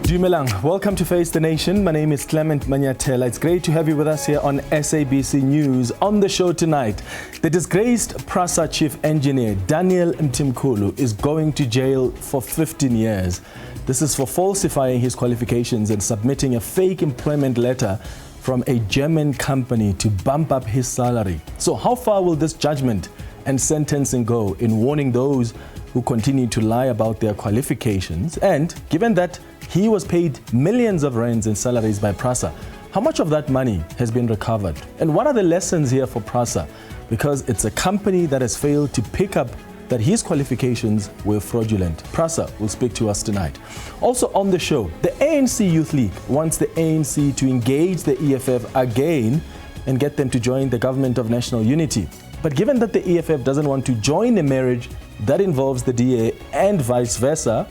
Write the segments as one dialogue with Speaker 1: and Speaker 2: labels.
Speaker 1: Dumelang, welcome to Face the Nation. My name is Clement Manyatela. It's great to have you with us here on SABC News. On the show tonight, the disgraced PRASA Chief Engineer Daniel Mtimkhulu is going to jail for 15 years. This is for falsifying his qualifications and submitting a fake employment letter from a German company to bump up his salary. So how far will this judgment and sentencing go in warning those who continue to lie about their qualifications? And given that he was paid millions of rands in salaries by PRASA, how much of that money has been recovered? And what are the lessons here for PRASA? Because it's a company that has failed to pick up that his qualifications were fraudulent. PRASA will speak to us tonight. Also on the show, the ANC Youth League wants the ANC to engage the EFF again and get them to join the government of national unity. But given that the EFF doesn't want to join a marriage that involves the DA and vice versa,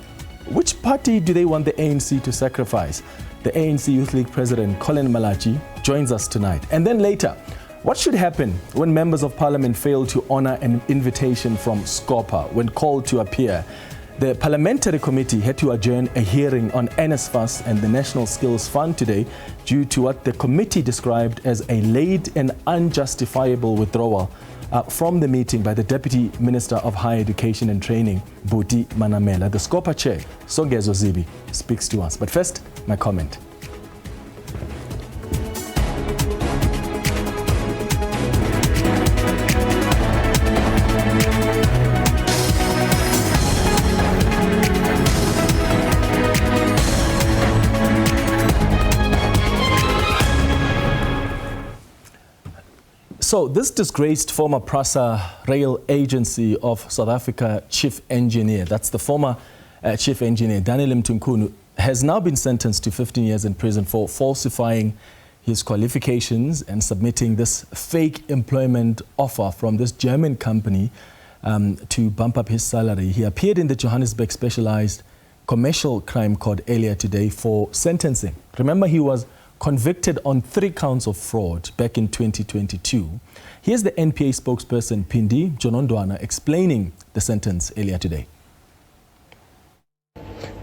Speaker 1: which party do they want the ANC to sacrifice? The ANC Youth League President Collen Malatjie joins us tonight. And then later, what should happen when members of parliament fail to honor an invitation from SCOPA when called to appear? The parliamentary committee had to adjourn a hearing on NSFAS and the National Skills Fund today due to what the committee described as a late and unjustifiable withdrawal from the meeting by the Deputy Minister of Higher Education and Training, Buti Manamela. The SCOPA Chair Songezo Zibi speaks to us. But first, my comment. So this disgraced former PRASA Rail Agency of South Africa Chief Engineer, that's the former Chief Engineer, Daniel Mtimkhulu, has now been sentenced to 15 years in prison for falsifying his qualifications and submitting this fake employment offer from this German company to bump up his salary. He appeared in the Johannesburg Specialized Commercial Crime Court earlier today for sentencing. Remember, he was convicted on 3 counts of fraud back in 2022. Here's the NPA spokesperson, Pindi Jonondwana, explaining the sentence earlier today.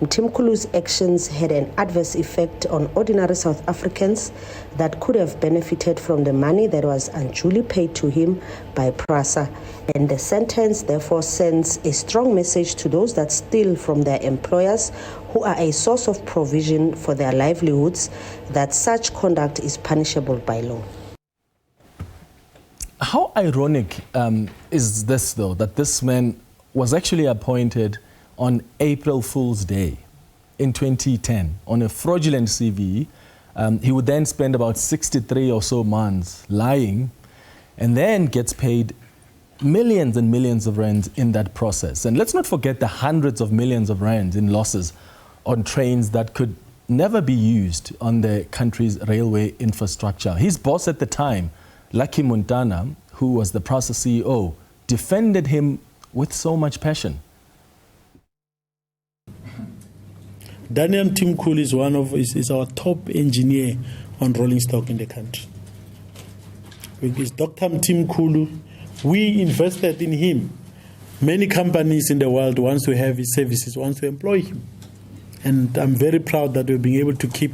Speaker 2: Mtimkhulu's actions had an adverse effect on ordinary South Africans that could have benefited from the money that was unduly paid to him by PRASA. And the sentence therefore sends a strong message to those that steal from their employers, who are a source of provision for their livelihoods, that such conduct is punishable by law.
Speaker 1: How ironic is this, though, that this man was actually appointed on April Fool's Day in 2010 on a fraudulent CV. He would then spend about 63 or so months lying and then gets paid millions and millions of rands in that process. And let's not forget the hundreds of millions of rands in losses on trains that could never be used on the country's railway infrastructure. His boss at the time, Lucky Montana, who was the PRASA CEO, defended him with so much passion.
Speaker 3: Daniel Mtimkhulu is our top engineer on rolling stock in the country. With Dr. Mtimkhulu, we invested in him. Many companies in the world want to have his services, want to employ him. And I'm very proud that we've been able to keep.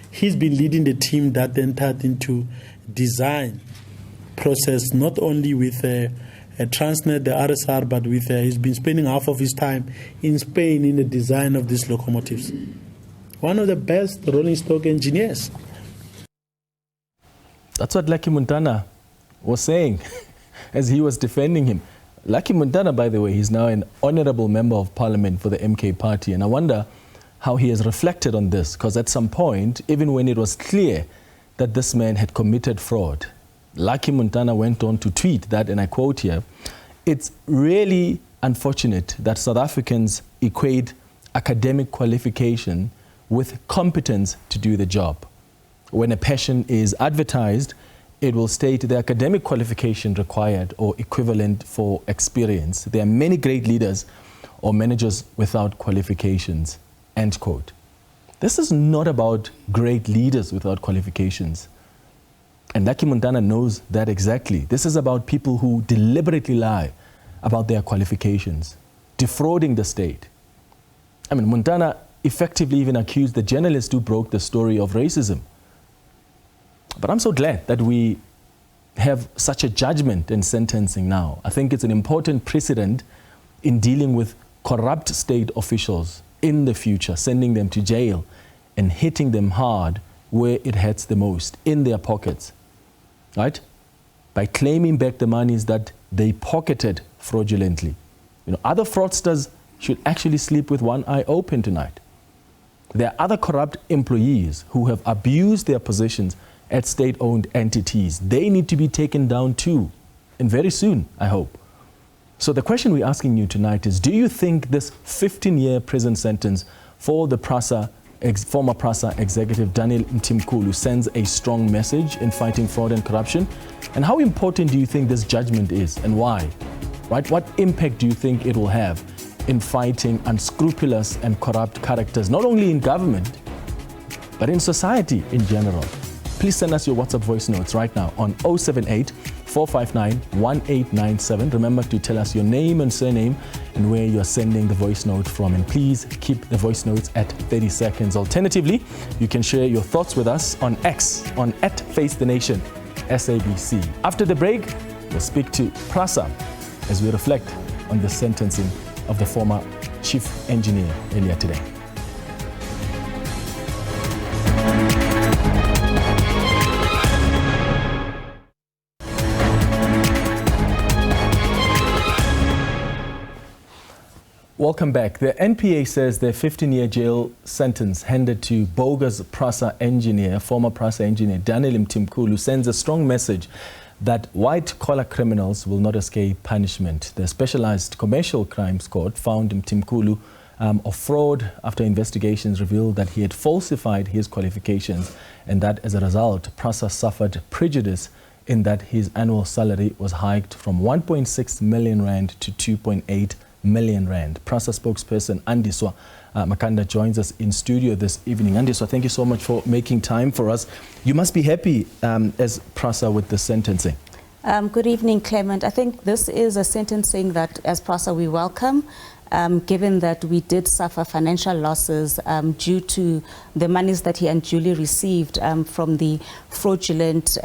Speaker 3: He's been leading the team that entered into design process, not only with Transnet, the RSR, but with he's been spending half of his time in Spain in the design of these locomotives. One of the best rolling stock engineers.
Speaker 1: That's what Lucky Montana was saying as he was defending him. Lucky Montana, by the way, he's now an honorable member of parliament for the MK party. And I wonder how he has reflected on this, because at some point, even when it was clear that this man had committed fraud, Lucky Montana went on to tweet that, and I quote here, "It's really unfortunate that South Africans equate academic qualification with competence to do the job. When a passion is advertised, it will state the academic qualification required or equivalent for experience. There are many great leaders or managers without qualifications," end quote. This is not about great leaders without qualifications. And Lucky Montana knows that exactly. This is about people who deliberately lie about their qualifications, defrauding the state. I mean, Montana effectively even accused the journalist who broke the story of racism. But I'm so glad that we have such a judgment in sentencing now. I think it's an important precedent in dealing with corrupt state officials in the future, sending them to jail and hitting them hard where it hurts the most, in their pockets, right? By claiming back the monies that they pocketed fraudulently. You know, other fraudsters should actually sleep with one eye open tonight. There are other corrupt employees who have abused their positions at state-owned entities. They need to be taken down too, and very soon, I hope. So the question we're asking you tonight is, do you think this 15-year prison sentence for the former PRASA executive Daniel Mtimkulu sends a strong message in fighting fraud and corruption? And how important do you think this judgment is, and why? Right? What impact do you think it will have in fighting unscrupulous and corrupt characters, not only in government, but in society in general? Please send us your WhatsApp voice notes right now on 078-459-1897. Remember to tell us your name and surname and where you're sending the voice note from. And please keep the voice notes at 30 seconds. Alternatively, you can share your thoughts with us on X on @FaceTheNation SABC. After the break, we'll speak to PRASA as we reflect on the sentencing of the former chief engineer earlier today. Welcome back. The NPA says their 15-year jail sentence handed to bogus PRASA engineer, former PRASA engineer Daniel Mtimkulu, sends a strong message that white-collar criminals will not escape punishment. The Specialized Commercial Crimes Court found Mtimkulu of fraud after investigations revealed that he had falsified his qualifications, and that as a result, PRASA suffered prejudice in that his annual salary was hiked from 1.6 million rand to 2.8 million rand. PRASA spokesperson Andiswa Makanda joins us in studio this evening. Andiswa, thank you so much for making time for us. You must be happy as PRASA with the sentencing.
Speaker 4: Good evening, Clement. I think this is a sentencing that as PRASA we welcome, given that we did suffer financial losses due to the monies that he unduly received from the fraudulent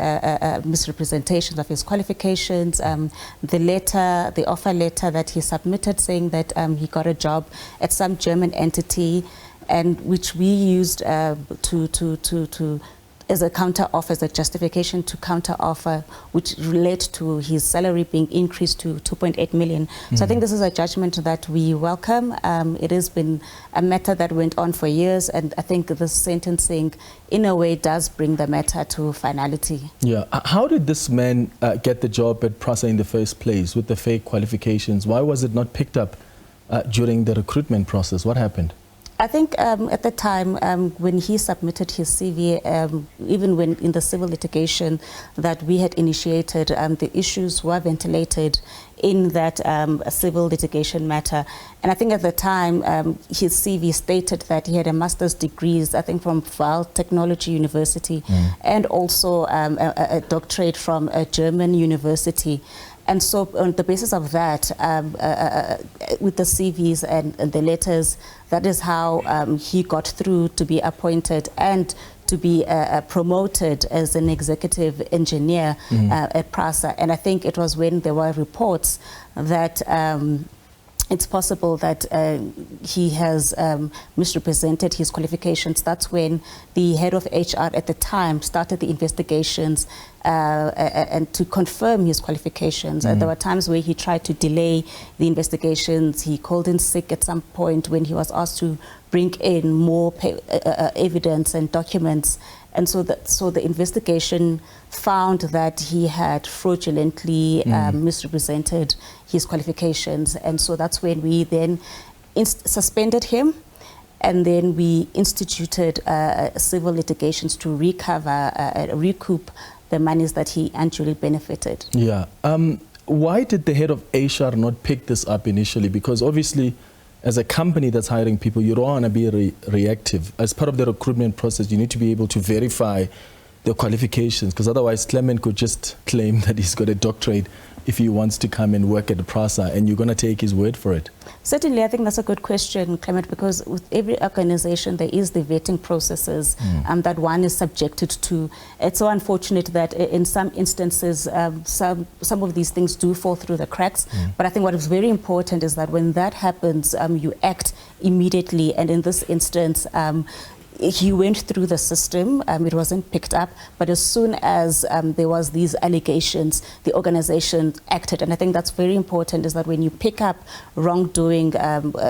Speaker 4: misrepresentations of his qualifications, the offer letter that he submitted saying that he got a job at some German entity, and which we used as a counter offer, as a justification to counter offer, which relate to his salary being increased to 2.8 million. So I think this is a judgment that we welcome. It has been a matter that went on for years, and I think this sentencing, in a way, does bring the matter to finality. Yeah.
Speaker 1: How did this man get the job at PRASA in the first place with the fake qualifications? Why was it not picked up during the recruitment process? What happened?
Speaker 4: I think at the time when he submitted his CV, even when in the civil litigation that we had initiated, the issues were ventilated in that civil litigation matter. And I think at the time his CV stated that he had a master's degrees, I think from Val Technology University, and also a doctorate from a German university. And so on the basis of that, with the CVs and the letters, that is how he got through to be appointed and to be promoted as an executive engineer at PRASA. And I think it was when there were reports that it's possible that he has misrepresented his qualifications. That's when the head of HR at the time started the investigations and to confirm his qualifications. And there were times where he tried to delay the investigations. He called in sick at some point when he was asked to bring in more evidence and documents. And so the investigation found that he had fraudulently misrepresented his qualifications. And so that's when we then suspended him, and then we instituted civil litigations to recoup the monies that he actually benefited.
Speaker 1: Yeah. Why did the head of HR not pick this up initially? Because obviously, as a company that's hiring people, you don't want to be reactive. As part of the recruitment process, you need to be able to verify the qualifications, because otherwise Clement could just claim that he's got a doctorate if he wants to come and work at the PRASA, and you're going to take his word for it?
Speaker 4: Certainly, I think that's a good question, Clement, because with every organization there is the vetting processes that one is subjected to. It's so unfortunate that in some instances some of these things do fall through the cracks, but I think what is very important is that when that happens, you act immediately, and in this instance, he went through the system, it wasn't picked up, but as soon as there was these allegations, the organization acted. And I think that's very important, is that when you pick up wrongdoing,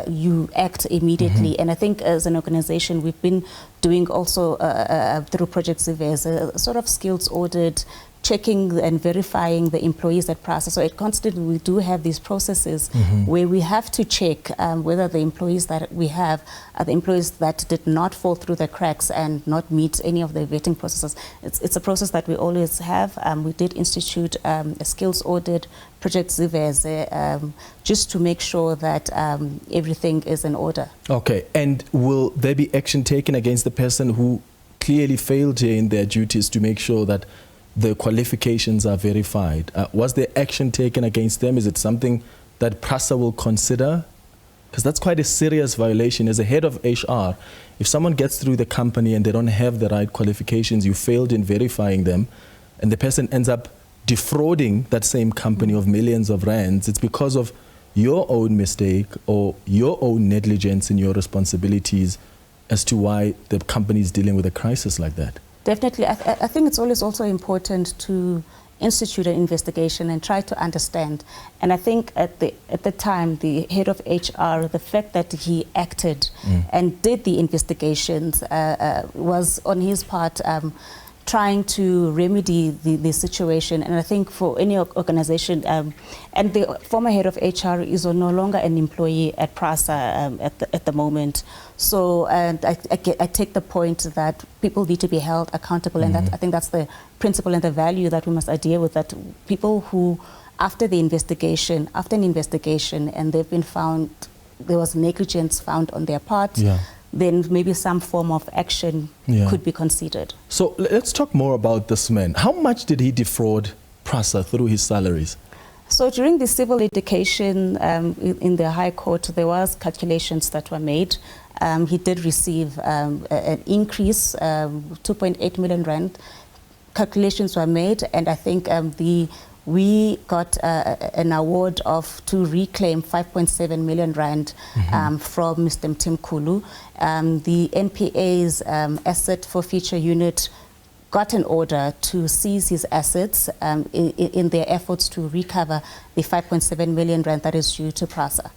Speaker 4: you act immediately. And I think as an organization, we've been doing also through Project Zibi a sort of skills audit, checking and verifying the employees at PRASA. So constantly we do have these processes where we have to check whether the employees that we have are the employees that did not fall through the cracks and not meet any of the vetting processes. It's a process that we always have. We did institute a skills audit, Project Zibi, just to make sure that everything is in order. Okay,
Speaker 1: and will there be action taken against the person who clearly failed here in their duties to make sure that the qualifications are verified? Was there action taken against them? Is it something that PRASA will consider? Because that's quite a serious violation. As a head of HR, if someone gets through the company and they don't have the right qualifications, you failed in verifying them, and the person ends up defrauding that same company of millions of rands, it's because of your own mistake or your own negligence in your responsibilities as to why the company is dealing with a crisis like that.
Speaker 4: Definitely. I think it's always also important to institute an investigation and try to understand. And I think at the time, the head of HR, the fact that he acted and did the investigations was on his part trying to remedy the situation. And I think for any organization, and the former head of HR is no longer an employee at PRASA at the moment. So I take the point that people need to be held accountable, and I think that's the principle and the value that we must adhere with, that people who, after an investigation, and they've been found, there was negligence found on their part, then maybe some form of action could be considered.
Speaker 1: So let's talk more about this man. How much did he defraud PRASA through his salaries?
Speaker 4: So during the civil litigation in the High Court, there was calculations that were made. He did receive an increase, 2.8 million rand. Calculations were made, and I think we got an award to reclaim 5.7 million rand from Mr. Mtimkhulu. The NPA's asset forfeiture unit got an order to seize his assets in their efforts to recover the 5.7 million rand that is due to PRASA.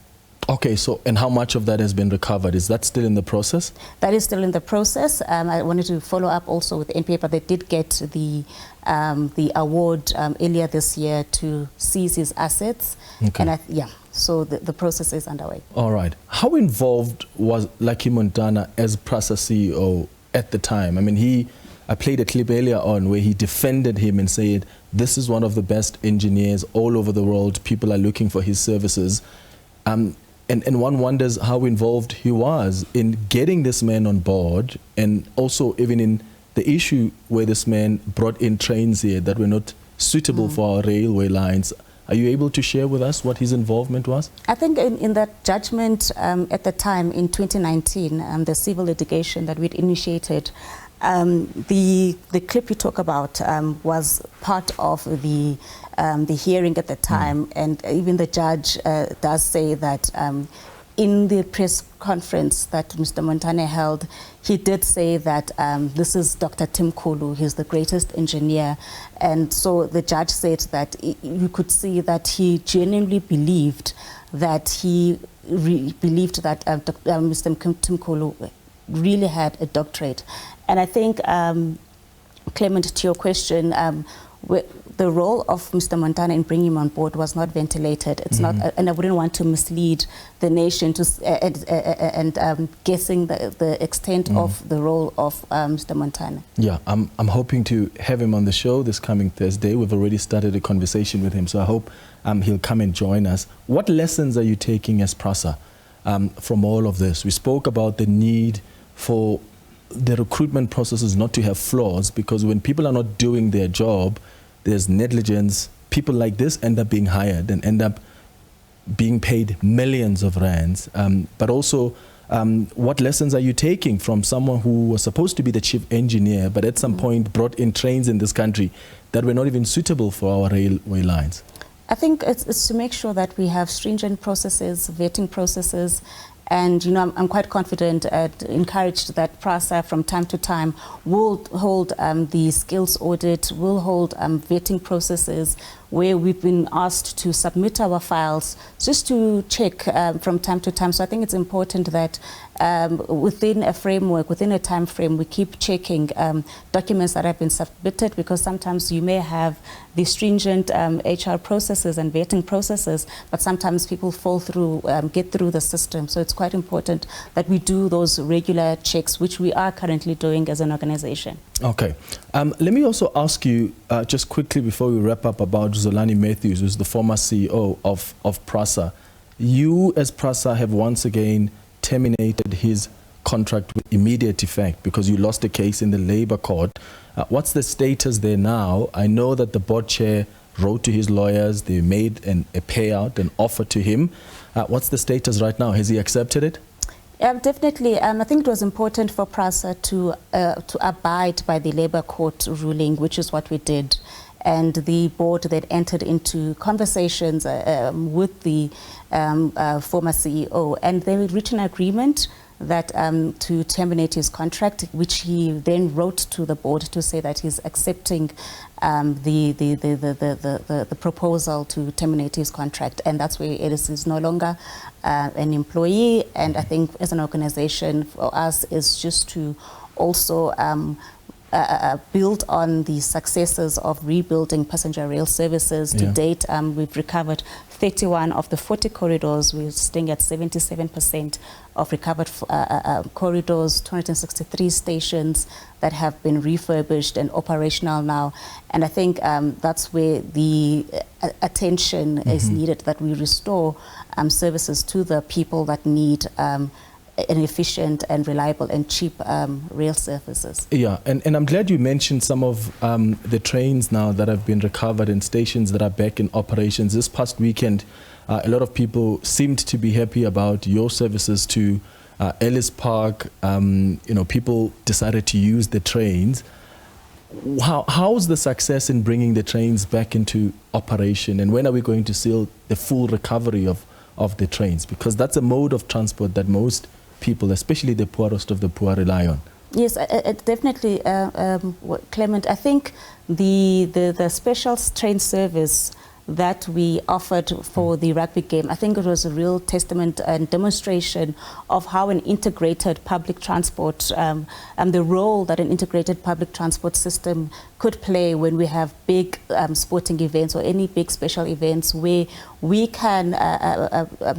Speaker 1: Okay, so and how much of that has been recovered? Is that still in the process?
Speaker 4: That is still in the process. I wanted to follow up also with the NPA, but they did get the award earlier this year to seize his assets. Okay. And so the process is underway. All
Speaker 1: right. How involved was Lucky Montana as PRASA CEO at the time? I mean, I played a clip earlier on where he defended him and said, this is one of the best engineers all over the world. People are looking for his services. And one wonders how involved he was in getting this man on board, and also even in the issue where this man brought in trains here that were not suitable for our railway lines. Are you able to share with us what his involvement was?
Speaker 4: I think in that judgment at the time in 2019, the civil litigation that we'd initiated, the clip you talk about was part of the hearing at the time, and even the judge does say that in the press conference that Mr. Montana held, he did say that this is Dr. Mtimkhulu, he's the greatest engineer. And so the judge said that you could see that he genuinely believed that Mr. Mtimkhulu really had a doctorate. And I think, Clement, to your question, the role of Mr. Montana in bringing him on board was not ventilated. It's not, and I wouldn't want to mislead the nation and guessing the extent of the role of Mr. Montana. Yeah,
Speaker 1: I'm hoping to have him on the show this coming Thursday. We've already started a conversation with him, so I hope he'll come and join us. What lessons are you taking as PRASA from all of this? We spoke about the need for the recruitment processes not to have flaws, because when people are not doing their job, there's negligence, people like this end up being hired and end up being paid millions of rands, but also what lessons are you taking from someone who was supposed to be the chief engineer, but at some point brought in trains in this country that were not even suitable for our railway lines?
Speaker 4: I think it's to make sure that we have stringent processes, vetting processes, and I'm quite confident and encouraged that PRASA from time to time will hold the skills audit, will hold vetting processes where we've been asked to submit our files just to check from time to time. So I think it's important that within a framework, within a time frame, we keep checking documents that have been submitted, because sometimes you may have the stringent HR processes and vetting processes, but sometimes people fall through, get through the system. So it's quite important that we do those regular checks, which we are currently doing as an organization.
Speaker 1: Okay. Let me also ask you just quickly before we wrap up about Zolani Matthews, who's the former CEO of PRASA. You as PRASA have once again terminated his contract with immediate effect because you lost a case in the Labour Court. What's the status there now? I know that the board chair wrote to his lawyers, they made a payout, an offer to him. What's the status right now? Has he accepted it?
Speaker 4: Definitely. I think it was important for PRASA to abide by the Labour Court ruling, which is what we did. And the board then entered into conversations with the former CEO, and they reached an agreement that to terminate his contract, which he then wrote to the board to say that he's accepting the proposal to terminate his contract, and that's where it is. He's no longer an employee, and I think as an organization for us is just to also build on the successes of rebuilding passenger rail services. To date, we've recovered 31 of the 40 corridors. We're staying at 77% of recovered corridors, 263 stations that have been refurbished and operational now. And I think that's where the attention is needed, that we restore services to the people that need an efficient and reliable and cheap rail services. Yeah,
Speaker 1: and I'm glad you mentioned some of the trains now that have been recovered and stations that are back in operations. This past weekend, a lot of people seemed to be happy about your services to Ellis Park. People decided to use the trains. How's the success in bringing the trains back into operation, and when are we going to see the full recovery of the trains? Because that's a mode of transport that most people, especially the poorest of the poor, rely on.
Speaker 4: Yes, definitely, Clement. I think the special train service that we offered for the rugby game, I think it was a real testament and demonstration of how an integrated public transport and the role that an integrated public transport system could play when we have big sporting events or any big special events where we can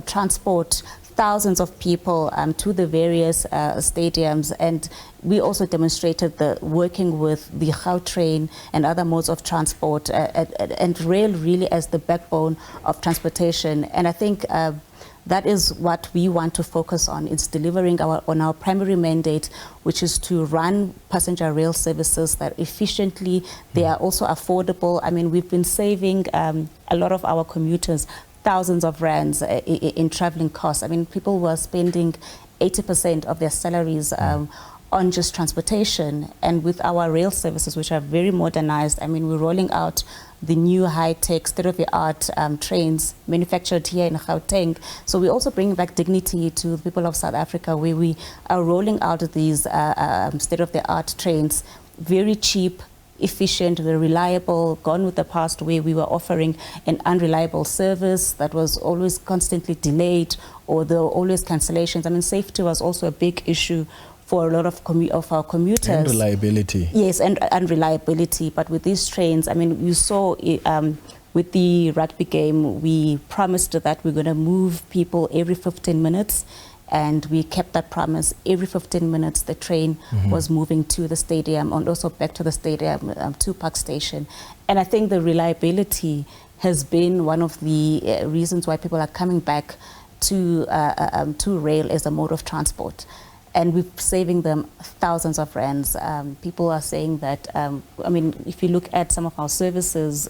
Speaker 4: transport thousands of people to the various stadiums. And we also demonstrated the working with the Gautrain and other modes of transport and rail really as the backbone of transportation. And I think that is what we want to focus on. It's delivering on our primary mandate, which is to run passenger rail services that efficiently, they are also affordable. I mean, we've been saving a lot of our commuters thousands of rands in traveling costs. I mean, people were spending 80% of their salaries on just transportation. And with our rail services, which are very modernized, I mean, we're rolling out the new high-tech, state-of-the-art trains manufactured here in Gauteng. So we're also bringing back dignity to the people of South Africa, where we are rolling out these state-of-the-art trains, very cheap, efficient, they're reliable, gone with the past where we were offering an unreliable service that was always constantly delayed, or there were always cancellations. I mean, safety was also a big issue for a lot of our commuters.
Speaker 1: And reliability.
Speaker 4: Yes, and unreliability. But with these trains, I mean, you saw with the rugby game, we promised that we're going to move people every 15 minutes. And we kept that promise. Every 15 minutes, the train was moving to the stadium and also back to the stadium, to Park Station. And I think the reliability has been one of the reasons why people are coming back to rail as a mode of transport. And we're saving them thousands of rands. People are saying that, I mean, if you look at some of our services,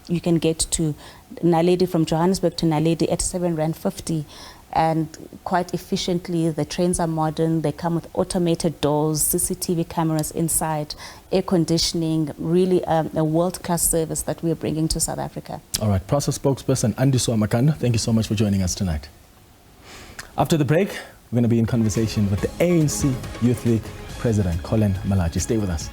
Speaker 4: you can get to Naledi, from Johannesburg to Naledi at 7.50 rand. And quite efficiently, the trains are modern, they come with automated doors, CCTV cameras inside, air conditioning, really a world-class service that we are bringing to South Africa.
Speaker 1: All right, PRASA Spokesperson Andiswa Makanda, thank you so much for joining us tonight. After the break, we're going to be in conversation with the ANC Youth League President Collen Malatjie. Stay with us.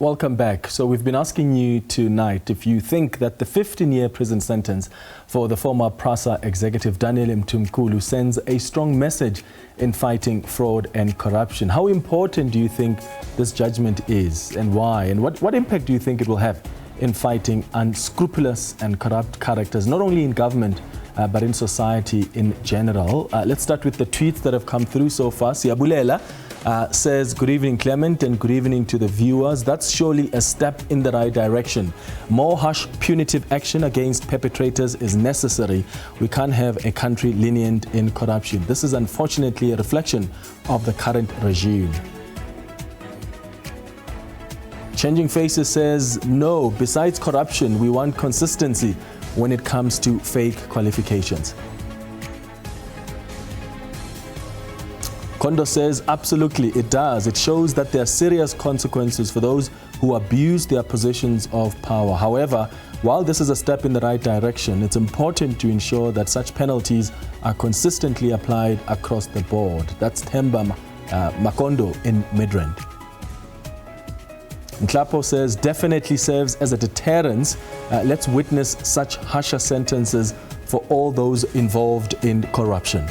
Speaker 1: Welcome back. So we've been asking you tonight if you think that the 15-year prison sentence for the former PRASA executive Daniel Mtimkulu sends a strong message in fighting fraud and corruption. How important do you think this judgment is, and why? And what impact do you think it will have in fighting unscrupulous and corrupt characters, not only in government, but in society in general? Let's start with the tweets that have come through so far. Siabulela says, good evening, Clement, and good evening to the viewers. That's surely a step in the right direction. More harsh punitive action against perpetrators is necessary. We can't have a country lenient in corruption. This is unfortunately a reflection of the current regime. Changing Faces says, no, besides corruption, we want consistency when it comes to fake qualifications. Kondo says, absolutely, it does. It shows that there are serious consequences for those who abuse their positions of power. However, while this is a step in the right direction, it's important to ensure that such penalties are consistently applied across the board. That's Themba Makondo in Midrand. Nklapo says, definitely serves as a deterrence. Let's witness such harsher sentences for all those involved in corruption.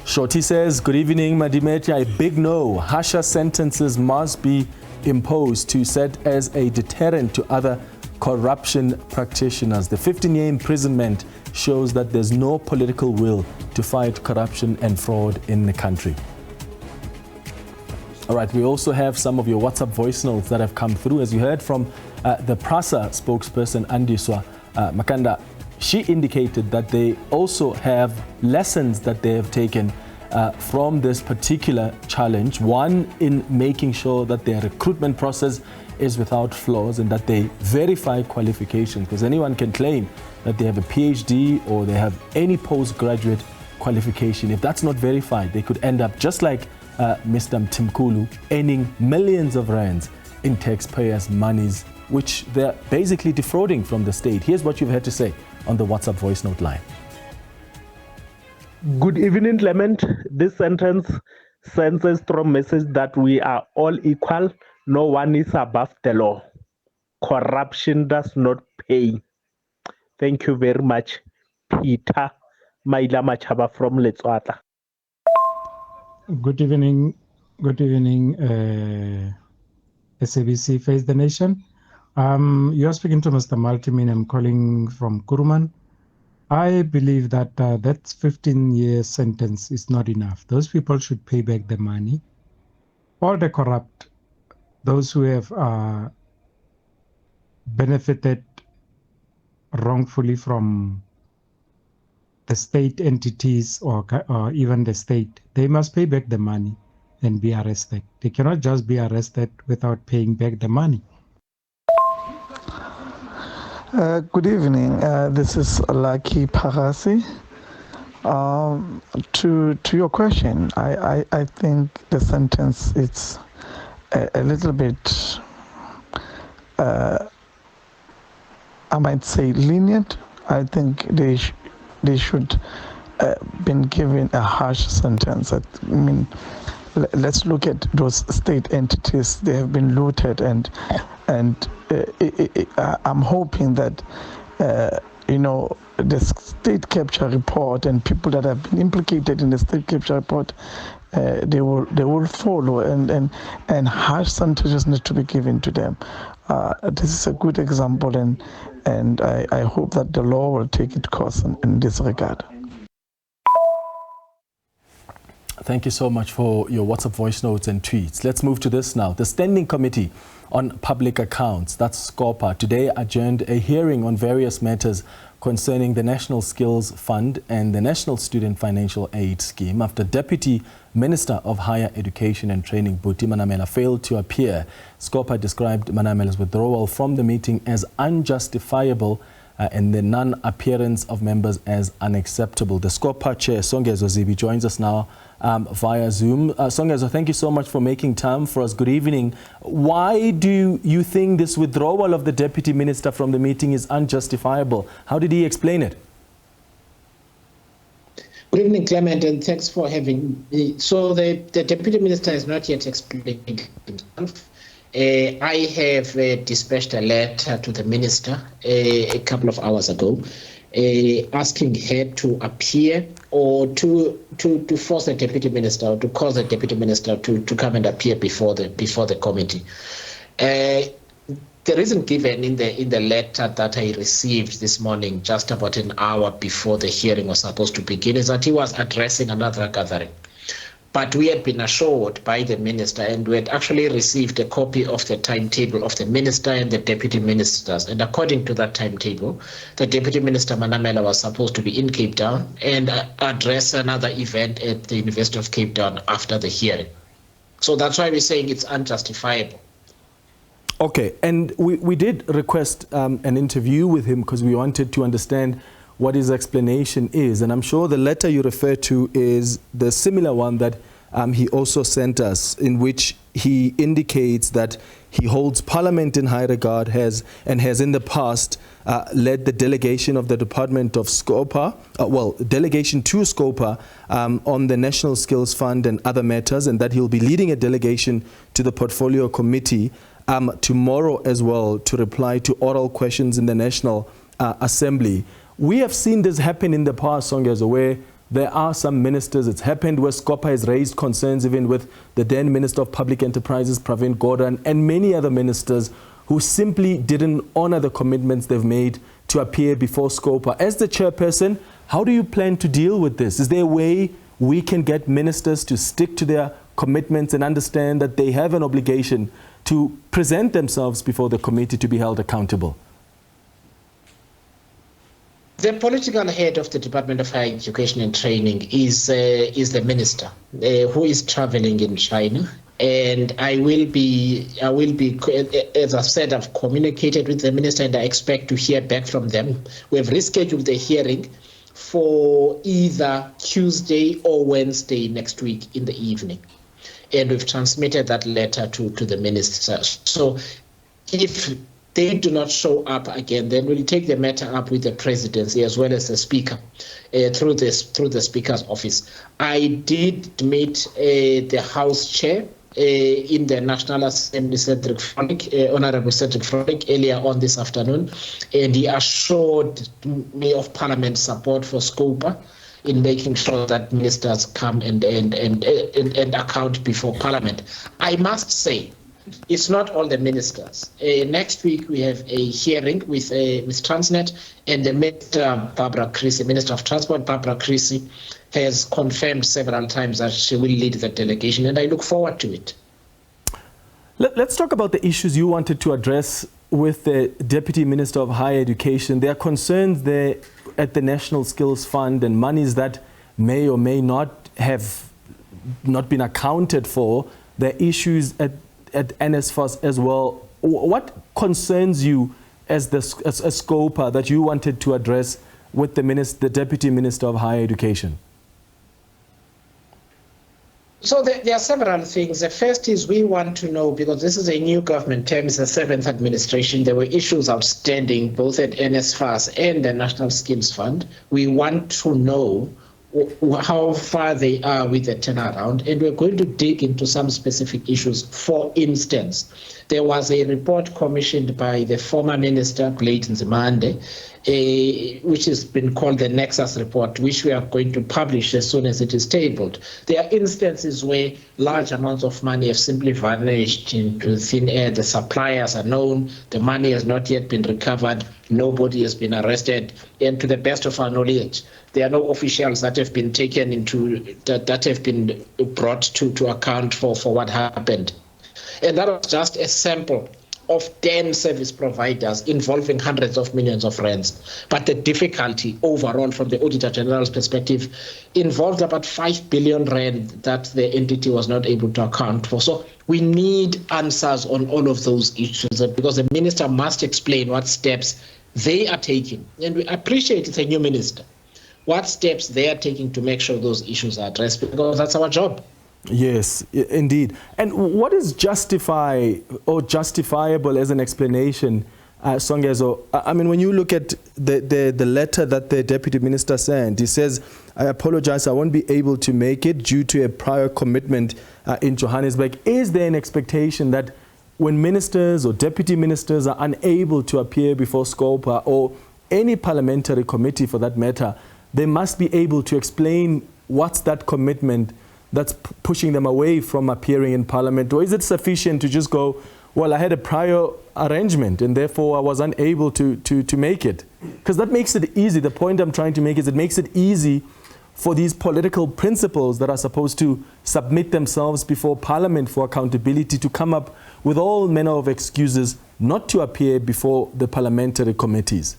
Speaker 1: Shorty says, good evening, Madimetya. A big no. Harsher sentences must be imposed to set as a deterrent to other corruption practitioners. The 15-year imprisonment shows that there's no political will to fight corruption and fraud in the country. All right, we also have some of your WhatsApp voice notes that have come through. As you heard from the PRASA spokesperson, Andiswa Makanda, she indicated that they also have lessons that they have taken from this particular challenge. One, in making sure that their recruitment process is without flaws and that they verify qualifications, because anyone can claim that they have a PhD or they have any postgraduate qualification. If that's not verified, they could end up just like Mr. Mtimkulu, earning millions of rands in taxpayers' monies, which they're basically defrauding from the state. Here's what you've had to say on the WhatsApp voice note line.
Speaker 5: Good evening, Clement. This sentence sends a strong message that we are all equal. No one is above the law. Corruption does not pay. Thank you very much, Peter Maila Machaba from Letswata.
Speaker 6: Good evening, SABC Face the Nation. You're speaking to Mr. Maltimin. I'm calling from Kuruman. I believe that that 15-year sentence is not enough. Those people should pay back the money. All the corrupt, those who have benefited wrongfully from the state entities or even the state, they must pay back the money and be arrested. They cannot just be arrested without paying back the money.
Speaker 7: Good evening. This is Lucky Parasi. To your question, I think the sentence is a little bit, I might say, lenient. I think they should been given a harsh sentence. I mean, let's look at those state entities. They have been looted, and I'm hoping that the state capture report and people that have been implicated in the state capture report, they will follow, and harsh sentences need to be given to them. This is a good example, and I hope that the law will take its course in this regard.
Speaker 1: thank you so much for your WhatsApp voice notes and tweets. Let's move to this now. The Standing Committee on Public Accounts, that's SCOPA, today adjourned a hearing on various matters concerning the National Skills Fund and the National Student Financial Aid Scheme after Deputy Minister of Higher Education and Training Buti Manamela failed to appear. SCOPA described Manamela's withdrawal from the meeting as unjustifiable and the non-appearance of members as unacceptable. The SCOPA Chair Songezo Zibi joins us now via Zoom. Songezo, thank you so much for making time for us. Good evening. Why do you think this withdrawal of the Deputy Minister from the meeting is unjustifiable? How did he explain it?
Speaker 8: Good evening, Clement, and thanks for having me. So the Deputy Minister has not yet explained himself. I have dispatched a letter to the Minister a couple of hours ago asking her to appear or to force the Deputy Minister or to cause the Deputy Minister to come and appear before the committee. The reason given in the letter that I received this morning, just about an hour before the hearing was supposed to begin, is that he was addressing another gathering. But we had been assured by the Minister, and we had actually received a copy of the timetable of the Minister and the Deputy Ministers. And according to that timetable, the Deputy Minister Manamela was supposed to be in Cape Town and address another event at the University of Cape Town after the hearing. So that's why we're saying it's unjustifiable.
Speaker 1: Okay, and we did request an interview with him because we wanted to understand what his explanation is. And I'm sure the letter you refer to is the similar one that he also sent us, in which he indicates that he holds Parliament in high regard, has in the past led the delegation of the Department of SCOPA, delegation to SCOPA on the National Skills Fund and other matters, and that he'll be leading a delegation to the Portfolio Committee tomorrow as well to reply to oral questions in the National Assembly. We have seen this happen in the past, Songezo, where there are some ministers. It's happened where SCOPA has raised concerns even with the then Minister of Public Enterprises, Pravin Gordhan, and many other ministers who simply didn't honor the commitments they've made to appear before SCOPA. As the chairperson, how do you plan to deal with this? Is there a way we can get ministers to stick to their commitments and understand that they have an obligation to present themselves before the committee to be held accountable?
Speaker 8: The political head of the Department of Higher Education and Training is the minister who is traveling in China, and I will be, as I've said, I've communicated with the minister, and I expect to hear back from them. We have rescheduled the hearing for either Tuesday or Wednesday next week in the evening, and we've transmitted that letter to the minister. So, if they do not show up again, then we'll take the matter up with the presidency as well as the speaker through the speaker's office. I did meet the House chair in the National Assembly, Honorable Cedric Frolic, earlier on this afternoon, and he assured me of Parliament's support for SCOPA in making sure that ministers come and account before Parliament. I must say, it's not all the ministers. Next week we have a hearing with Transnet, and the Minister Barbara Creecy, Minister of Transport Barbara Creecy, has confirmed several times that she will lead the delegation, and I look forward to it.
Speaker 1: Let's talk about the issues you wanted to address with the Deputy Minister of Higher Education. There are concerns there at the National Skills Fund and monies that may or may not have not been accounted for. There are issues at NSFAS as well. What concerns you as SCOPA that you wanted to address with the Deputy Minister of Higher Education?
Speaker 8: So there are several things. The first is we want to know, because this is a new government term, it's the 7th administration, there were issues outstanding both at NSFAS and the National Skills Fund. We want to know how far they are with the turnaround, and we're going to dig into some specific issues. For instance, there was a report commissioned by the former minister, Clayton Zimande, which has been called the Nexus Report, which we are going to publish as soon as it is tabled. There are instances where large amounts of money have simply vanished into thin air. The suppliers are known, the money has not yet been recovered, nobody has been arrested, and to the best of our knowledge, There are no officials that have been taken into that have been brought to account for what happened. And that was just a sample of 10 service providers involving hundreds of millions of rands. But the difficulty overall from the Auditor General's perspective involved about 5 billion rand that the entity was not able to account for. So we need answers on all of those issues because the minister must explain what steps they are taking. And we appreciate it's a new minister. What steps they are taking to make sure those issues are addressed, because that's our job.
Speaker 1: Yes, indeed. And what is justifiable as an explanation, Songezo? I mean, when you look at the letter that the Deputy Minister sent, he says, I apologize, I won't be able to make it due to a prior commitment in Johannesburg. Is there an expectation that when ministers or deputy ministers are unable to appear before SCOPA or any parliamentary committee for that matter, they must be able to explain what's that commitment that's pushing them away from appearing in Parliament? Or is it sufficient to just go, well, I had a prior arrangement and therefore I was unable to make it? Because that makes it easy. The point I'm trying to make is it makes it easy for these political principals that are supposed to submit themselves before Parliament for accountability to come up with all manner of excuses not to appear before the parliamentary committees.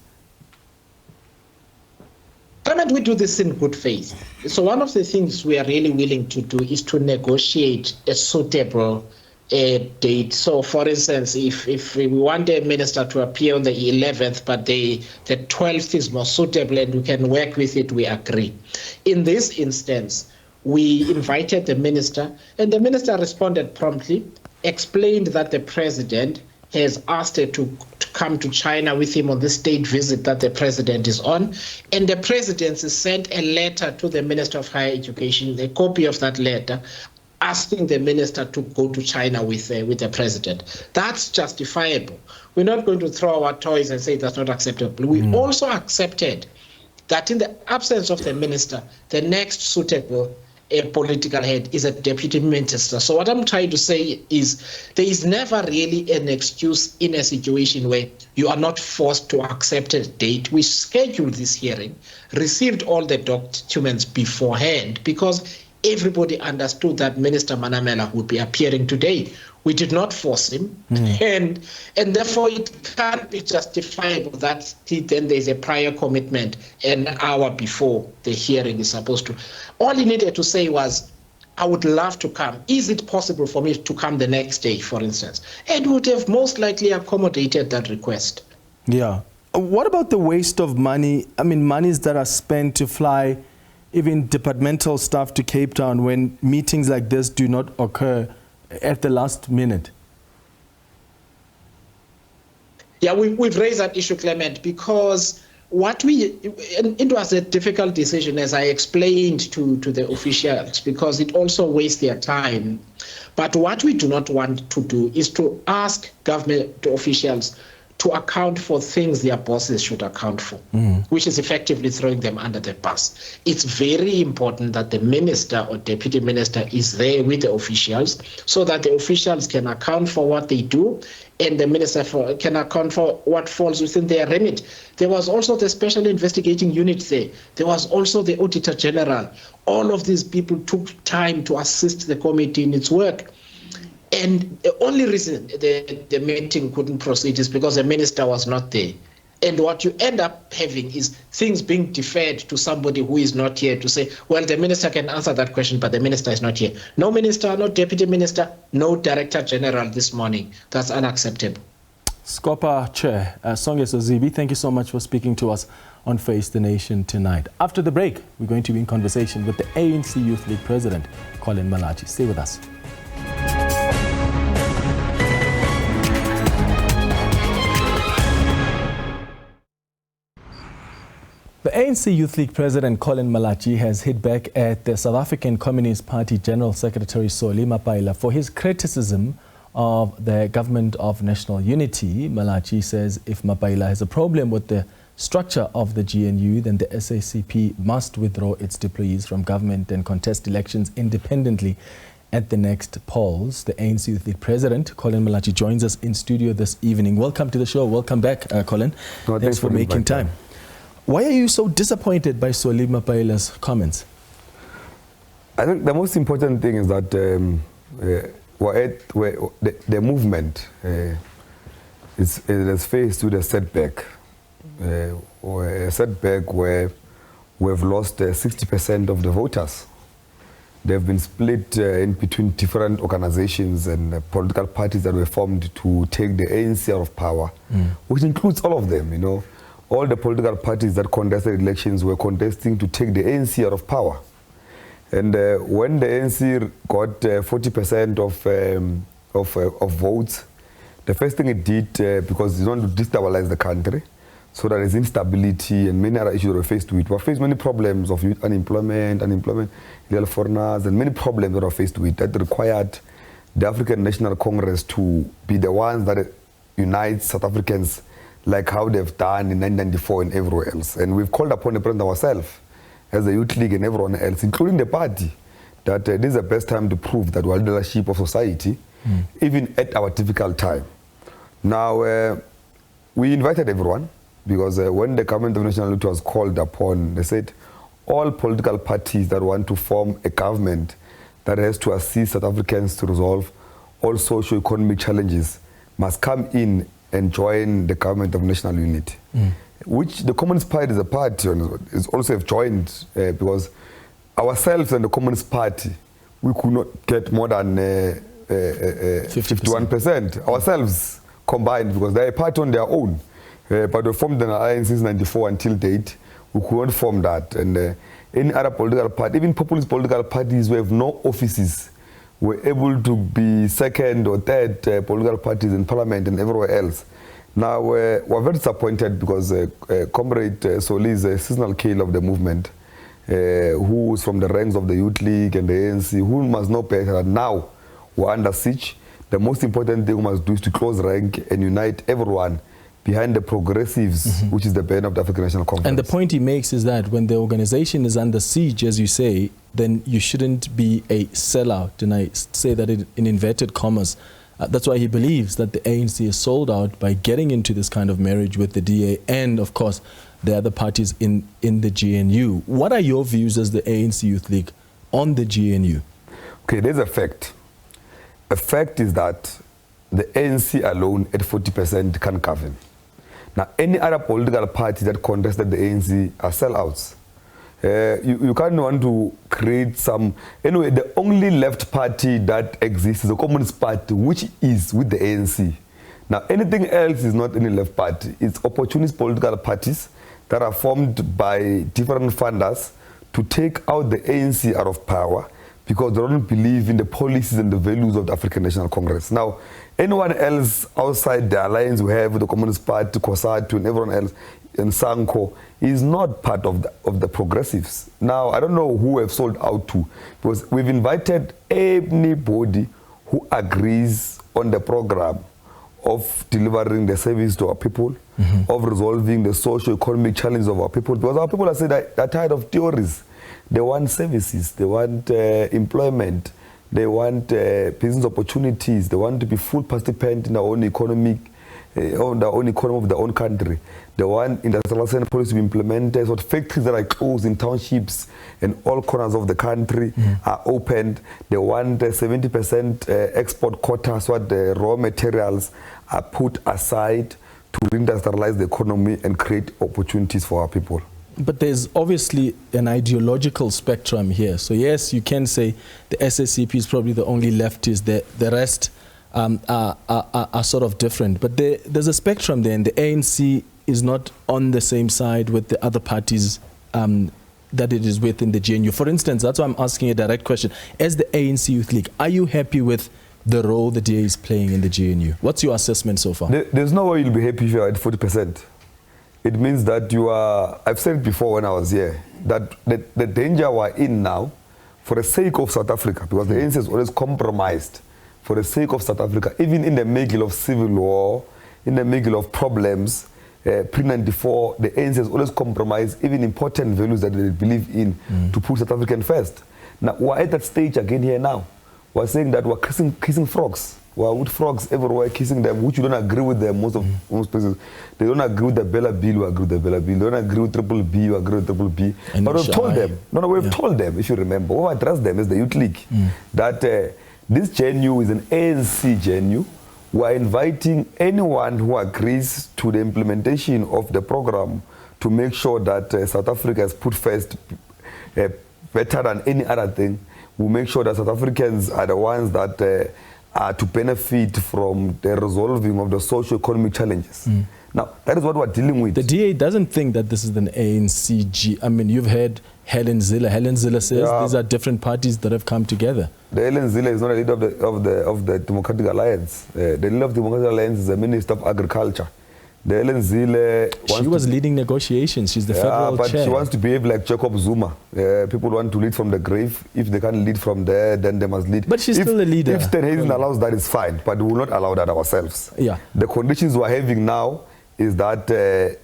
Speaker 8: Clement, we do this in good faith. So one of the things we are really willing to do is to negotiate a suitable date. So, for instance, if we want a minister to appear on the 11th, but the 12th is more suitable and we can work with it, we agree. In this instance, we invited the minister, and the minister responded promptly, explained that the president has asked her to come to China with him on the state visit that the president is on. And the presidency sent a letter to the Minister of Higher Education, a copy of that letter, asking the minister to go to China with the president. That's justifiable. We're not going to throw our toys and say that's not acceptable. We also accepted that in the absence of the minister, the next suitable political head is a deputy minister. So what I'm trying to say is there is never really an excuse in a situation where you are not forced to accept a date. We scheduled this hearing, received all the documents beforehand because everybody understood that Minister Manamela would be appearing today. We did not force him, and therefore it can't be justifiable that then there's a prior commitment an hour before the hearing is supposed to. All he needed to say was, I would love to come. Is it possible for me to come the next day, for instance? And would have most likely accommodated that request.
Speaker 1: Yeah. What about the waste of money? I mean, monies that are spent to fly even departmental staff to Cape Town when meetings like this do not occur at the last minute.
Speaker 8: Yeah, we've raised that issue, Clement, because it was a difficult decision, as I explained to the officials, because it also wastes their time. But what we do not want to do is to ask government officials to account for things their bosses should account for, which is effectively throwing them under the bus. It's very important that the minister or deputy minister is there with the officials so that the officials can account for what they do and the minister can account for what falls within their remit. There was also the special investigating unit there. There was also the Auditor General. All of these people took time to assist the committee in its work. And the only reason the meeting couldn't proceed is because the minister was not there. And what you end up having is things being deferred to somebody who is not here to say, well, the minister can answer that question, but the minister is not here. No minister, no deputy minister, no director general this morning. That's unacceptable.
Speaker 1: SCOPA Chair Songezo Zibi, thank you so much for speaking to us on Face the Nation tonight. After the break, we're going to be in conversation with the ANC Youth League President, Collen Malatjie. Stay with us. The ANC Youth League President Collen Malatjie has hit back at the South African Communist Party General Secretary Solly Mapaila for his criticism of the Government of National Unity. Malatjie says if Mapaila has a problem with the structure of the GNU, then the SACP must withdraw its deployees from government and contest elections independently at the next polls. The ANC Youth League President, Collen Malatjie, joins us in studio this evening. Welcome to the show. Welcome back, Collen.
Speaker 9: No,
Speaker 1: thanks for making time. Why are you so disappointed by Solly Mapaila's comments?
Speaker 9: I think the most important thing is that the movement is faced with a setback, a setback where we have lost 60% of the voters. They've been split in between different organizations and political parties that were formed to take the ANC out of power, which includes all of them, you know. All the political parties that contested elections were contesting to take the ANC out of power. And when the ANC got 40% of votes, the first thing it did, because it wanted to destabilize the country, so that there's instability and many other issues we're faced with. We're faced many problems of youth unemployment, illegal foreigners, and many problems that are faced with that required the African National Congress to be the ones that unite South Africans like how they've done in 1994 and everywhere else. And we've called upon the president ourselves, as the Youth League and everyone else, including the party, that this is the best time to prove that we're leadership of society, even at our difficult time. Now, we invited everyone, because when the government of national unity was called upon, they said all political parties that want to form a government that has to assist South Africans to resolve all socio-economic challenges must come in and join the government of national unity, which the Communist Party is a party is also have joined, because ourselves and the Communist Party, we could not get more than 51% ourselves combined, because they're a party on their own. But we formed an alliance since 1994 until date. We couldn't form that. And any other political party, even populist political parties who have no offices, were able to be second or third political parties in parliament and everywhere else. Now, we're very disappointed because Comrade Solly is a seasonal killer of the movement, who is from the ranks of the Youth League and the ANC, who must know better that now we're under siege. The most important thing we must do is to close rank and unite everyone behind the progressives, which is the bane of the African National Congress.
Speaker 1: And the point he makes is that when the organization is under siege, as you say, then you shouldn't be a sellout. And I say that in inverted commas. That's why he believes that the ANC is sold out by getting into this kind of marriage with the DA and, of course, the other parties in the GNU. What are your views as the ANC Youth League on the GNU?
Speaker 9: Okay, there's a fact. A fact is that the ANC alone at 40% can govern. Now, any other political party that contested the ANC are sellouts. You can't want to create some... Anyway, the only left party that exists is the Communist Party, which is with the ANC. Now, anything else is not any left party. It's opportunist political parties that are formed by different funders to take out the ANC out of power because they don't believe in the policies and the values of the African National Congress. Now, anyone else outside the alliance we have with the Communist Party, COSATU, and everyone else, and SANCO, is not part of the progressives. Now, I don't know who we've sold out to, because we've invited anybody who agrees on the program of delivering the service to our people, of resolving the socio-economic challenges of our people, because our people are saying that they're tired of theories. They want services, they want employment, they want business opportunities, they want to be full participant in their own economic, on their own economy of their own country. They want industrialization policy to be implemented, so factories that are closed in townships and all corners of the country are opened. They want 70% export quota, so that the raw materials are put aside to industrialize the economy and create opportunities for our people.
Speaker 1: But there's obviously an ideological spectrum here. So yes, you can say the SSCP is probably the only leftist. The rest are sort of different. But there's a spectrum there, and the ANC is not on the same side with the other parties that it is with in the GNU. For instance, that's why I'm asking a direct question. As the ANC Youth League, are you happy with the role the DA is playing in the GNU? What's your assessment so far?
Speaker 9: There's no way you'll be happy if you're at 40%. It means that you are, I've said it before when I was here, that the danger we're in now, for the sake of South Africa, because the ANC has always compromised for the sake of South Africa, even in the middle of civil war, in the middle of problems, pre-94, the ANC has always compromised even important values that they believe in to put South African first. Now, we're at that stage again here now. We're saying that we're kissing frogs. Well, with frogs everywhere kissing them, which you don't agree with them most places. They don't agree with the Bella Bill, you agree with the Bella Bill. They don't agree with Triple B, you agree with Triple B.
Speaker 1: And
Speaker 9: but we've told them, we've told them, if you remember, we've addressed them as the Youth League, that this JNU is an ANC JNU. We are inviting anyone who agrees to the implementation of the program to make sure that South Africa is put first better than any other thing. We'll make sure that South Africans are the ones that are to benefit from the resolving of the socio-economic challenges. Now, that is what we're dealing with.
Speaker 1: The DA doesn't think that this is an ANCG. I mean, you've heard Helen Zille. Helen Zille says these are different parties that have come together.
Speaker 9: The Helen Zille is not a leader of the Democratic Alliance. The leader of the Democratic Alliance is the Minister of Agriculture. The Helen Zille...
Speaker 1: She was leading negotiations. She's the federal
Speaker 9: but
Speaker 1: chair.
Speaker 9: She wants to behave like Jacob Zuma. People want to lead from the grave. If they can't lead from there, then they must lead.
Speaker 1: But she's still a leader.
Speaker 9: If Stan Hazen allows that, it's fine. But we will not allow that ourselves.
Speaker 1: Yeah.
Speaker 9: The conditions we're having now is that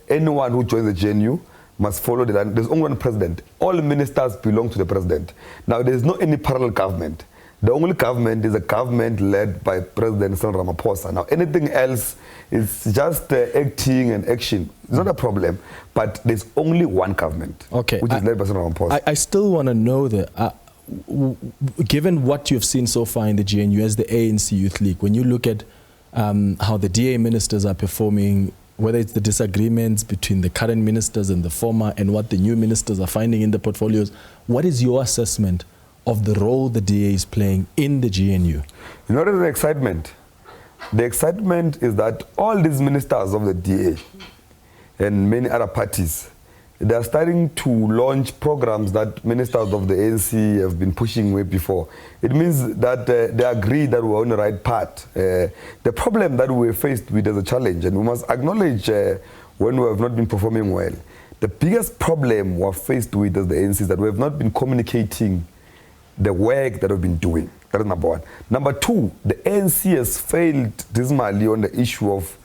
Speaker 9: anyone who joins the JNU must follow the line. There's only one president. All ministers belong to the president. Now, there's no any parallel government. The only government is a government led by President Cyril Ramaphosa. Now, anything else is just acting and action. It's not a problem, but there's only one government, which is led by Cyril Ramaphosa.
Speaker 1: I still want to know that, given what you've seen so far in the GNU as the ANC Youth League, when you look at how the DA ministers are performing, whether it's the disagreements between the current ministers and the former and what the new ministers are finding in the portfolios, what is your assessment of the role the DA is playing in the GNU?
Speaker 9: You know what is the excitement? The excitement is that all these ministers of the DA and many other parties, they are starting to launch programs that ministers of the ANC have been pushing way before. It means that they agree that we're on the right path. The problem that we're faced with is a challenge, and we must acknowledge when we have not been performing well. The biggest problem we're faced with as the ANC is that we have not been communicating the work that we've been doing. That is number one. Number two, the ANC has failed dismally on the issue of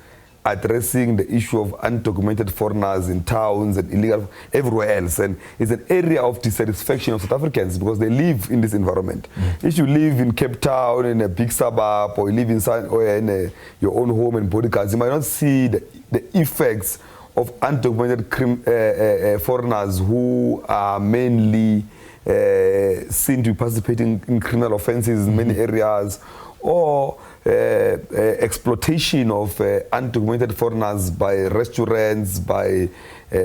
Speaker 9: addressing the issue of undocumented foreigners in towns and illegal everywhere else. And it's an area of dissatisfaction of South Africans because they live in this environment. If you live in Cape Town, in a big suburb, or you live in your own home and bodyguards, you might not see the effects of undocumented foreigners who are mainly seen to be participating in criminal offenses in many areas, or exploitation of undocumented foreigners by restaurants, by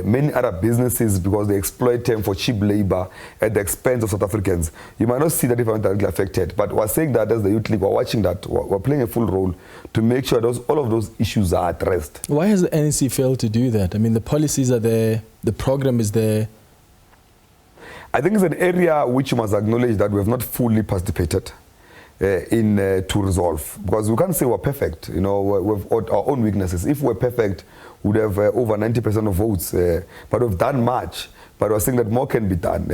Speaker 9: many other businesses because they exploit them for cheap labor at the expense of South Africans. You might not see that if I'm directly affected, but we're saying that as the Youth League, we're watching that, we're playing a full role to make sure all of those issues are addressed.
Speaker 1: Why has the ANC failed to do that? I mean, the policies are there, the program is there.
Speaker 9: I think it's an area which you must acknowledge that we have not fully participated to resolve, because we can't say we're perfect. You know, we've our own weaknesses. If we're perfect, we'd have over 90% of votes, but we've done much. But we're saying that more can be done.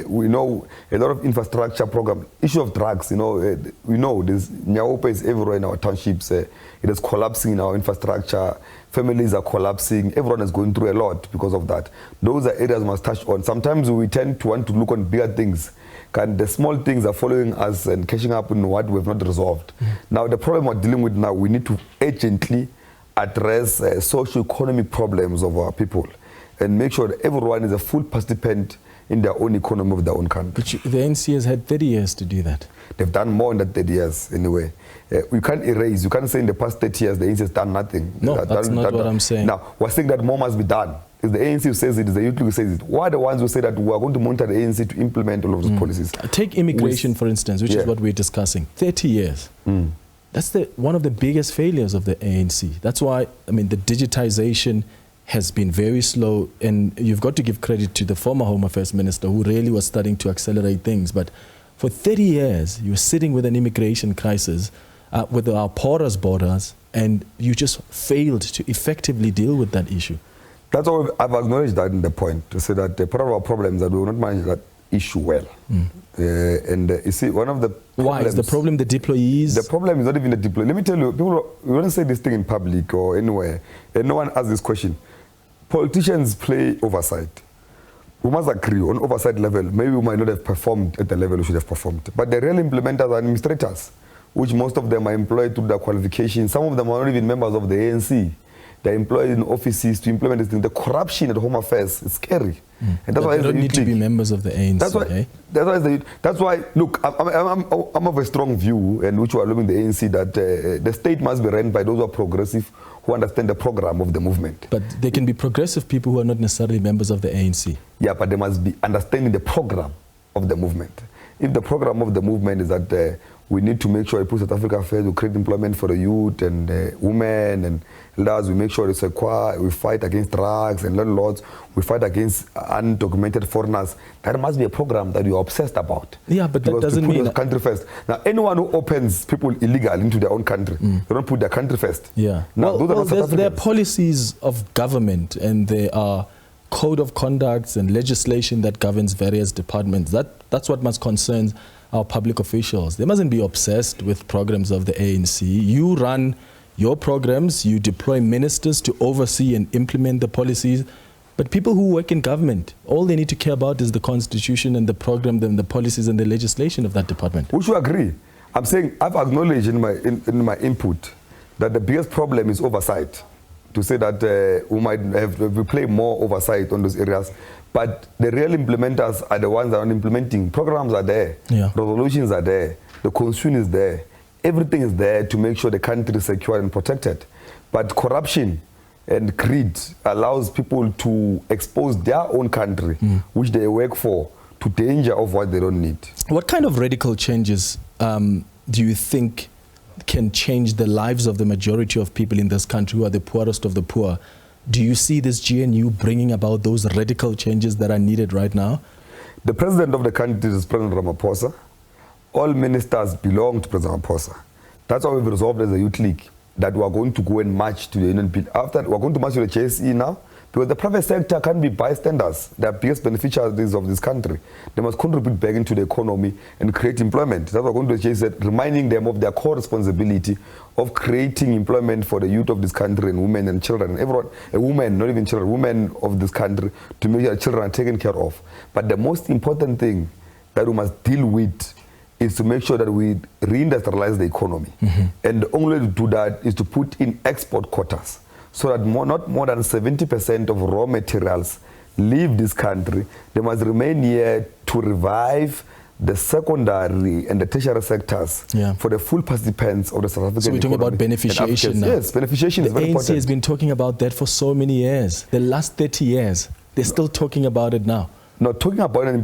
Speaker 9: We know a lot of infrastructure program, issue of drugs. You know, we know there's Nyaope is everywhere in our townships. It is collapsing in our infrastructure. Families are collapsing. Everyone is going through a lot because of that. Those are areas we must touch on. Sometimes we tend to want to look on bigger things. The small things are following us and catching up in what we have not resolved. Now, the problem we're dealing with now, we need to urgently address socio-economic problems of our people and make sure that everyone is a full participant in their own economy of their own country.
Speaker 1: But the ANC has had 30 years to do that.
Speaker 9: They've done more in that 30 years anyway. We can't erase. You can't say in the past 30 years the ANC has done nothing.
Speaker 1: No, that's not what I'm saying.
Speaker 9: Now, we're saying that more must be done. It's the ANC who says it, it's the Youth League who says it. Why are the ones who say that we are going to monitor the ANC to implement all of those policies?
Speaker 1: Take immigration, for instance, which is what we're discussing. 30 years. That's one of the biggest failures of the ANC. That's why, I mean, the digitization has been very slow, and you've got to give credit to the former Home Affairs Minister who really was starting to accelerate things. But for 30 years, you were sitting with an immigration crisis with our porous borders, and you just failed to effectively deal with that issue.
Speaker 9: That's why I've acknowledged that in the point, to say that part of our problem is that we will not manage that issue well. You see, one of the problems...
Speaker 1: Why? Is the problem the deployees?
Speaker 9: The problem is not even the deployees. Let me tell you, people want to say this thing in public or anywhere, and no one asks this question. Politicians play oversight. We must agree on oversight level. Maybe we might not have performed at the level we should have performed. But the real implementers are administrators which most of them are employed through their qualifications. Some of them are not even members of the ANC. They're employed in offices to implement this thing. The corruption at Home Affairs is scary. And that's why
Speaker 1: they don't need to be members of the ANC.
Speaker 9: That's why look, I'm of a strong view, and which we are looking the ANC, that the state must be run by those who are progressive, who understand the program of the movement.
Speaker 1: But they can be progressive people who are not necessarily members of the ANC.
Speaker 9: Yeah, but they must be understanding the program of the movement. If the program of the movement is that we need to make sure we put South Africa first, we create employment for the youth and women and elders, we make sure it's equal, we fight against drugs and landlords, we fight against undocumented foreigners. That must be a program that you're obsessed about.
Speaker 1: Yeah, but that doesn't mean
Speaker 9: the country first. Now, anyone who opens people illegal into their own country, they don't put their country first.
Speaker 1: Yeah.
Speaker 9: Now,
Speaker 1: there are policies of government, and there are code of conducts and legislation that governs various departments. That's what must concern our public officials. They mustn't be obsessed with programs of the ANC. You run your programs, you deploy ministers to oversee and implement the policies, but people who work in government, all they need to care about is the constitution and the program and the policies and the legislation of that department.
Speaker 9: We should agree. I'm saying I've acknowledged in my input that the biggest problem is oversight. To say that we might we play more oversight on those areas, but the real implementers are the ones that are implementing. Programs are there, resolutions are there, the constitution is there, everything is there to make sure the country is secure and protected. But corruption and greed allows people to expose their own country, which they work for, to danger of what they don't need.
Speaker 1: What kind of radical changes do you think can change the lives of the majority of people in this country who are the poorest of the poor? Do you see this GNU bringing about those radical changes that are needed right now?
Speaker 9: The president of the country is President Ramaphosa. All ministers belong to President Ramaphosa. That's why we've resolved as a youth league that we are going to go and march to the Union Bill. After, we are going to march to the JSE now, because the private sector can't be bystanders. They are biggest beneficiaries of this country. They must contribute back into the economy and create employment. That's why we're going to the JSE, reminding them of their core responsibility of creating employment for the youth of this country and women and children and everyone, women, not even children, women of this country, to make sure children are taken care of. But the most important thing that we must deal with is to make sure that we reindustrialize the economy. And the only way to do that is to put in export quotas, so that not more than 70% of raw materials leave this country. They must remain here to revive the secondary and the tertiary sectors for the full participants of the South African economy. So we're talking about beneficiation now. Yes, beneficiation is very important.
Speaker 1: The ANC has been talking about that for so many years. The last 30 years, they're still talking about it now.
Speaker 9: No, talking about it and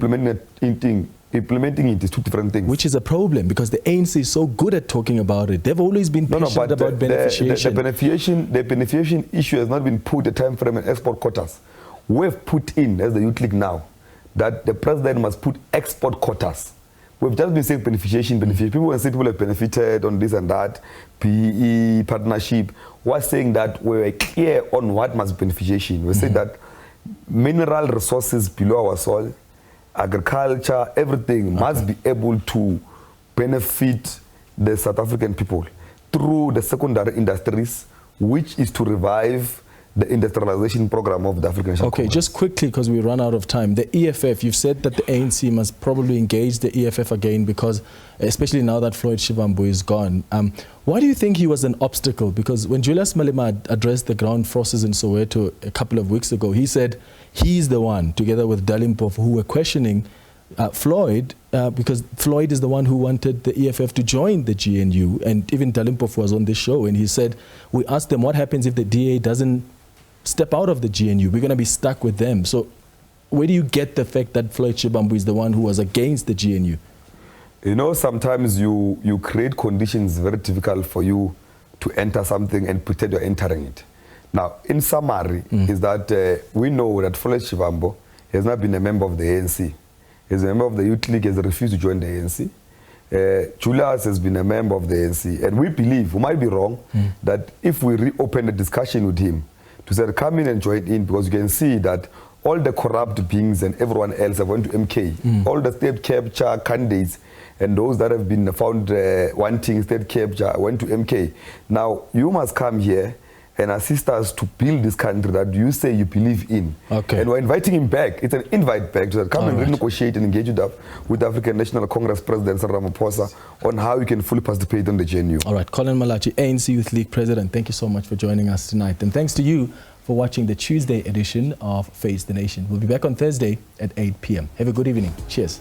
Speaker 9: implementing it is two different things.
Speaker 1: Which is a problem, because the ANC is so good at talking about it. They've always been passionate about beneficiation.
Speaker 9: The beneficiation issue has not been put a time frame in export quotas. We've put in, as the youth league now, that the president must put export quotas. We've just been saying beneficiation. People when say people have benefited on this and that, PE, partnership. We're saying that we're clear on what must be beneficiation. We say that mineral resources below our soil, agriculture, everything must be able to benefit the South African people through the secondary industries, which is to revive the industrialization program of the African National Congress.
Speaker 1: Just quickly, because we run out of time. The EFF, you've said that the ANC must probably engage the EFF again, because especially now that Floyd Shivambu is gone. Why do you think he was an obstacle? Because when Julius Malema addressed the ground forces in Soweto a couple of weeks ago, he said he's the one, together with Dalimpof, who were questioning Floyd, because Floyd is the one who wanted the EFF to join the GNU. And even Dalimpof was on this show, and he said, we asked them what happens if the DA doesn't step out of the GNU. We're going to be stuck with them. So where do you get the fact that Floyd Shivambu is the one who was against the GNU?
Speaker 9: You know, sometimes you create conditions very difficult for you to enter something and pretend you're entering it. Now, in summary, is that we know that Floyd Shivambu has not been a member of the ANC. He's a member of the Youth League, has refused to join the ANC. Julius has been a member of the ANC. And we believe, we might be wrong, that if we reopen the discussion with him, to say, come in and join in, because you can see that all the corrupt beings and everyone else have went to MK. All the state capture candidates and those that have been found wanting state capture went to MK. Now, you must come here and assist us to build this country that you say you believe in.
Speaker 1: Okay.
Speaker 9: And we're inviting him back. It's an invite back to come and renegotiate and engage with the African National Congress President Cyril Ramaphosa on how we can fully participate in the JNU.
Speaker 1: All right, Collen Malatjie, ANC Youth League President, thank you so much for joining us tonight. And thanks to you for watching the Tuesday edition of Face the Nation. We'll be back on Thursday at 8 p.m. Have a good evening. Cheers.